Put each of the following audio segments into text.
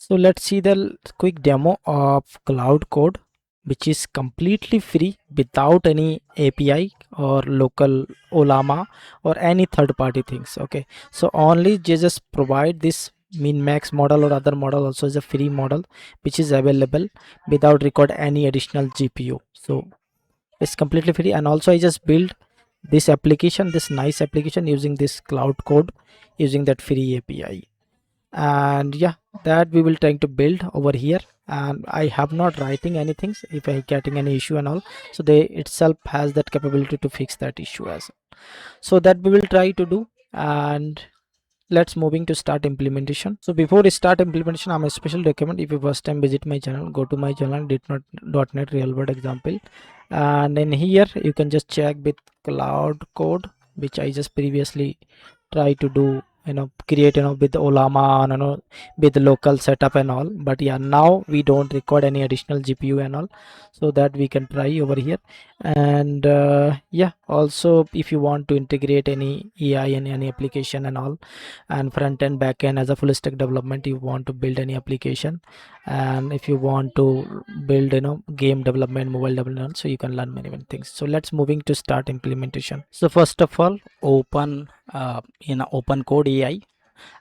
So let's see the quick demo of Cloud Code, which is completely free without any API or local Ollama or any third-party things. Okay, so only just provide this MiniMax model or other model also is a free model which is available without record any additional GPU. So it's completely free, and also I just built this application, this nice application using this Cloud Code using that free API. And yeah, that we will trying to build over here, and I have not writing anything if I getting any issue and all, so they itself has that capability to fix that issue as well. So that we will try to do, and let's moving to start implementation. So before we start implementation, I'm a special recommend, if you first time visit my channel, go to my channel .NET real world example, and in here you can just check with Cloud Code, which I just previously try to do, create, with Ollama and with the local setup and all. But yeah, now we don't record any additional GPU and all, so that we can try over here. And yeah, also if you want to integrate any AI in any application and all, and front end back end as a full stack development, you want to build any application, and if you want to build game development, mobile development, so you can learn many things. So let's moving to start implementation. So first of all, open open code AI,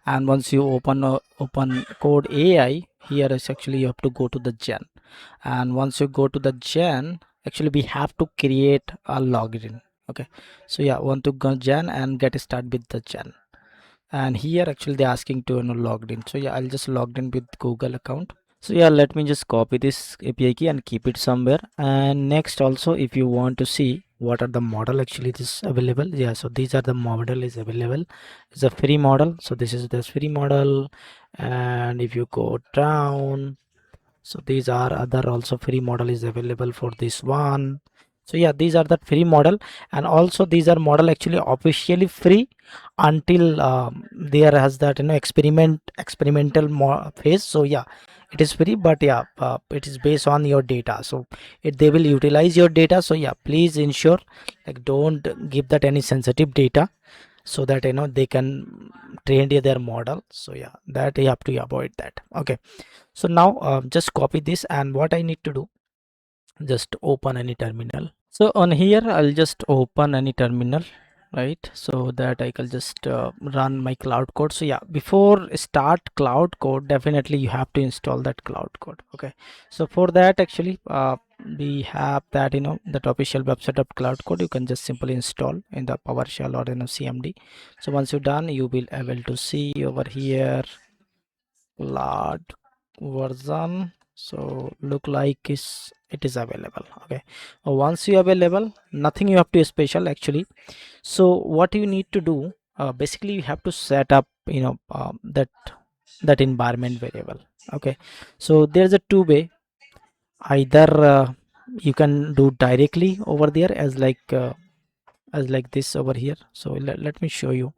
and once you open code AI, here is actually you have to go to the gen, and once you go to the gen, actually we have to create a login. Okay, so yeah, want to go gen and get started with the gen, and here actually they're asking to logged in. So yeah, I'll just logged in with Google account. So yeah, let me just copy this API key and keep it somewhere. And next also, if you want to see what are the model actually this available, yeah, so these are the model is available. It's a free model, so this is the free model. And if you go down, so these are other also free model is available for this one. So yeah, these are the free model, and also these are model actually officially free until there has that experimental phase. So yeah, it is free, but yeah, it is based on your data, so they will utilize your data. So yeah, please ensure like don't give that any sensitive data, so that they can train their model. So yeah, that you have to avoid that. Okay, so now just copy this, and what I need to do, just open any terminal. So on here I'll just open any terminal, right, so that I can just run my Cloud Code. So yeah, before start Cloud Code, definitely you have to install that Cloud Code. Okay, so for that actually we have that that official website of Cloud Code. You can just simply install in the PowerShell or CMD. So once you're done, you will able to see over here Cloud version. So look like it is available. Okay, once you available, nothing you have to special actually. So what you need to do, basically you have to set up that environment variable. Okay, so there's a two way. Either you can do directly over there as like this over here. So let me show you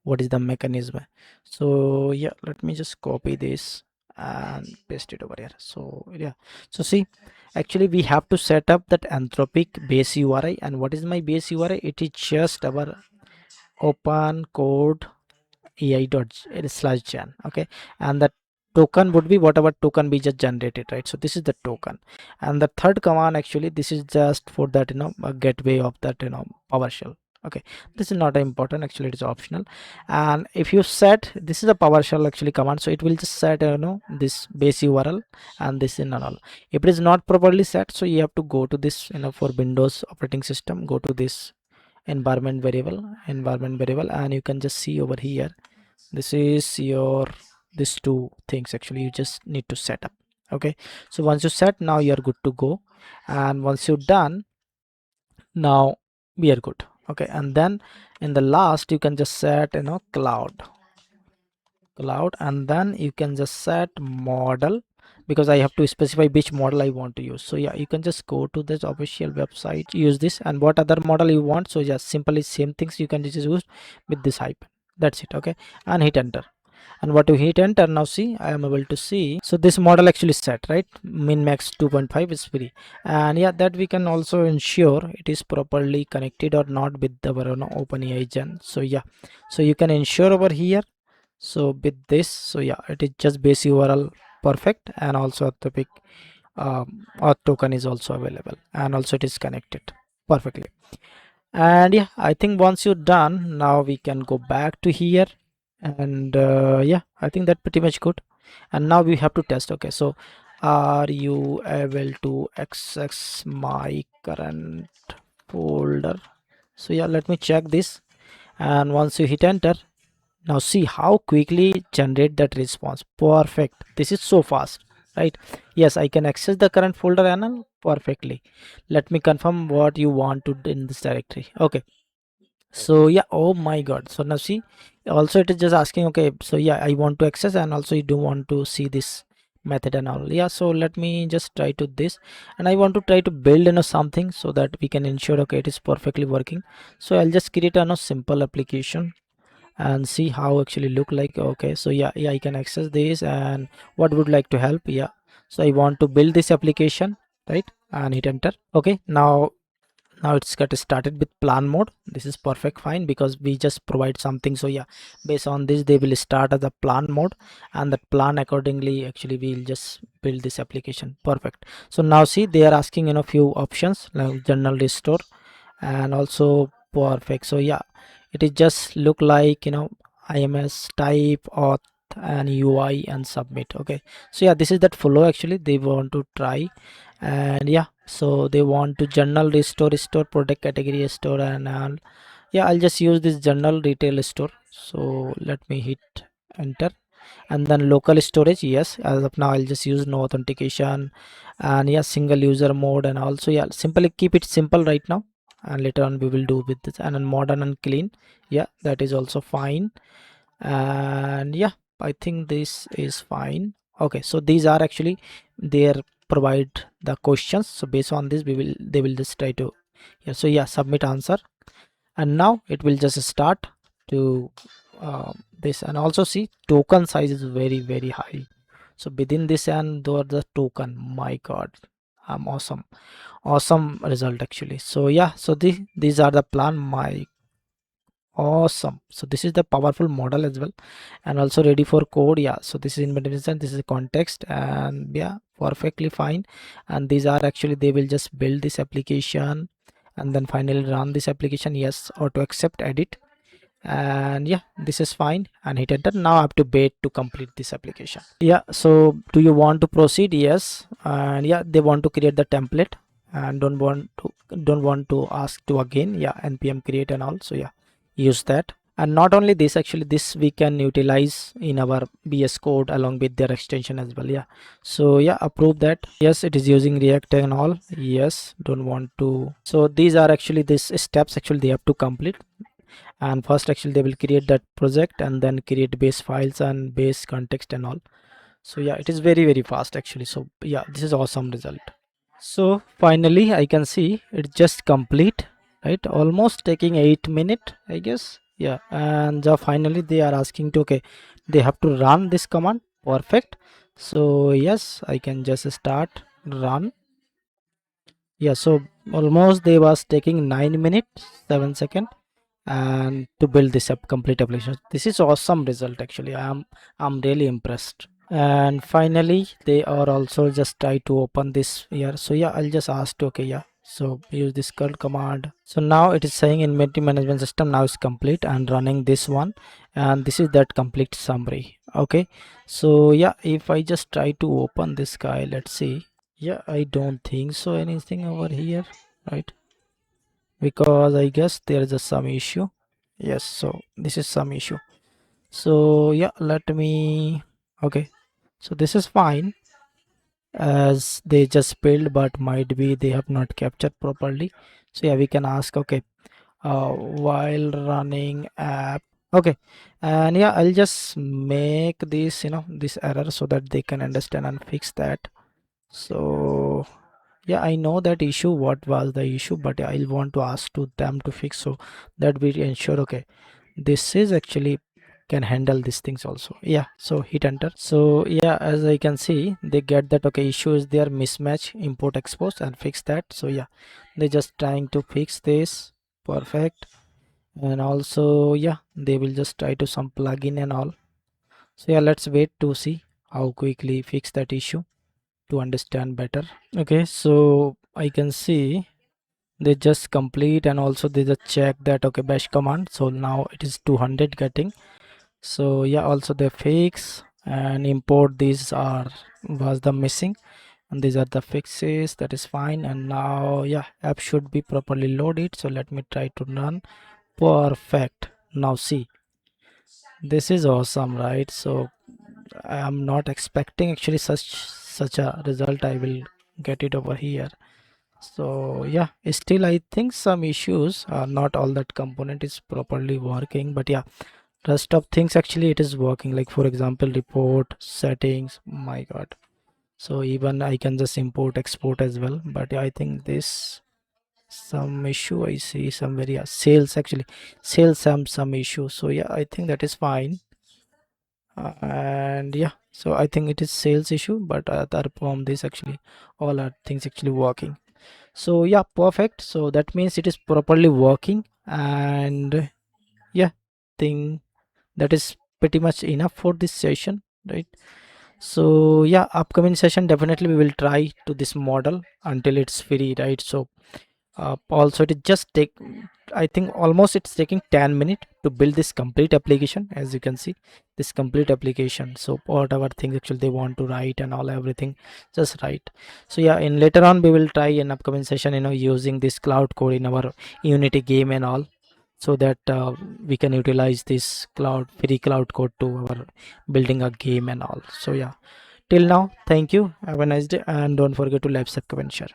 what is the mechanism. So yeah, let me just copy this and paste it over here. So yeah, so see, actually we have to set up that Anthropic base URI. And what is my base URI? It is just our open code ai.gen. Okay, and the token would be whatever token we just generated, right? So this is the token, and the third command actually this is just for that a gateway of that PowerShell. Okay, this is not important, actually it is optional. And if you set, this is a PowerShell actually command, so it will just set this base URL and this in and all. If it is not properly set, so you have to go to this for Windows operating system, go to this environment variable, and you can just see over here, this is your these two things actually you just need to set up. Okay, so once you set, now you are good to go. And once you're done, now we are good. Okay, and then in the last you can just set cloud, and then you can just set model, because I have to specify which model I want to use. So yeah, you can just go to this official website, use this, and what other model you want, so just simply same things you can just use with this hyphen. That's it. Okay, and hit enter. And what you hit enter, now see, I am able to see. So this model actually set, right? MiniMax 2.5 is free. And yeah, that we can also ensure it is properly connected or not with the OpenAI gen. So yeah, so you can ensure over here. So with this, so yeah, it is just base URL perfect, and also auth token is also available, and also it is connected perfectly. And yeah, I think once you're done, now we can go back to here, and yeah, I think that pretty much good. And now we have to test. Okay, so are you able to access my current folder? So yeah, let me check this, and once you hit enter, now see how quickly generate that response. Perfect, this is so fast, right? Yes, I can access the current folder and perfectly. Let me confirm what you want to do in this directory. Okay, so yeah, oh my god, so now see, also it is just asking, okay, so yeah, I want to access, and also you do want to see this method and all. Yeah, so let me just try to this, and I want to try to build something so that we can ensure, okay, it is perfectly working. So I'll just create a simple application and see how actually look like. Okay, so yeah, I can access this, and what would like to help. Yeah, so I want to build this application, right, and hit enter. Okay, now it's got started with plan mode. This is perfect fine because we just provide something. So yeah, based on this they will start at the plan mode, and that plan accordingly actually we'll just build this application. Perfect. So now see, they are asking few options like journal restore, and also perfect. So yeah, it is just look like IMS type auth and UI and submit. Okay, so yeah, this is that flow actually they want to try. And yeah, so they want to journal restore product category store, and yeah, I'll just use this journal retail store. So let me hit enter, and then local storage, yes, as of now I'll just use no authentication, and yeah, single user mode, and also yeah, simply keep it simple right now, and later on we will do with this. And then modern and clean, yeah, that is also fine. And yeah, I think this is fine. Okay, so these are actually they provide the questions, so based on this they will just try to, yeah, so yeah, submit answer, and now it will just start to this. And also see, token size is very high, so within this, and the token, my god, I'm awesome result actually. So yeah, so these are the plan, my awesome. So this is the powerful model as well, and also ready for code. Yeah, so this is implementation, this is context, and yeah, perfectly fine. And these are actually they will just build this application, and then finally run this application, yes, or to accept edit. And yeah, this is fine, and hit enter. Now I have to wait to complete this application. Yeah, so do you want to proceed? Yes. And yeah, they want to create the template, and don't want to ask to again, yeah, npm create and all. So yeah, use that. And not only this, actually this we can utilize in our BS code along with their extension as well. Yeah, so yeah, approve that. Yes, it is using React and all. Yes, don't want to. So these are actually these steps actually they have to complete. And first actually they will create that project, and then create base files and base context and all. So yeah, it is very fast actually. So yeah, this is awesome result. So finally I can see it just complete, right, almost taking 8 minutes I guess. Yeah, and finally they are asking to, okay, they have to run this command. Perfect. So yes, I can just start run. Yeah, so almost they was taking 9 minutes 7 seconds, and to build this up complete application. This is awesome result actually. I'm really impressed. And finally they are also just try to open this here. So yeah, I'll just ask to, okay, yeah, so use this curl command. So now it is saying inventory management system now is complete, and running this one, and this is that complete summary. Okay, so yeah, if I just try to open this guy, let's see. Yeah, I don't think so anything over here, right? Because I guess there is some issue. Yes, so this is some issue. So yeah, let me, okay, so this is fine as they just build, but might be they have not captured properly. So yeah, we can ask, okay, while running app. Okay, and yeah, I'll just make this this error so that they can understand and fix that. So yeah, I know that issue, what was the issue, but I'll want to ask to them to fix, so that we ensure, okay, this is actually can handle these things also. Yeah, so hit enter. So yeah, as I can see, they get that, okay, issue is there, mismatch import export, and fix that. So yeah, they just trying to fix this. Perfect. And also yeah, they will just try to some plugin and all. So yeah, let's wait to see how quickly fix that issue to understand better. Okay, so I can see they just complete, and also they just check that okay bash command, so now it is 200 getting. So yeah, also they fix and import, these are was the missing, and these are the fixes, that is fine. And now yeah, app should be properly loaded, so let me try to run. Perfect. Now see, this is awesome, right? So I am not expecting actually such a result. I will get it over here. So yeah, still I think some issues, not all that component is properly working, but yeah, rest of things actually it is working. Like for example, report settings, my god. So even I can just import export as well, but yeah, I think this some issue I see somewhere. Yeah, sales actually, sales some issue. So yeah, I think that is fine. And yeah, so I think it is sales issue, but other from this actually all are things actually working. So yeah, perfect. So that means it is properly working. And yeah, think that is pretty much enough for this session, right? So yeah, upcoming session definitely we will try to this model until it's free, right? So also it just take, I think almost it's taking 10 minutes to build this complete application. As you can see, this complete application, so whatever things actually they want to write and all everything, just write. So yeah, in later on we will try in upcoming session, using this cloud code in our Unity game and all, so that we can utilize this cloud free cloud code to our building a game and all. So yeah, till now, thank you, have a nice day, and don't forget to like, subscribe and share.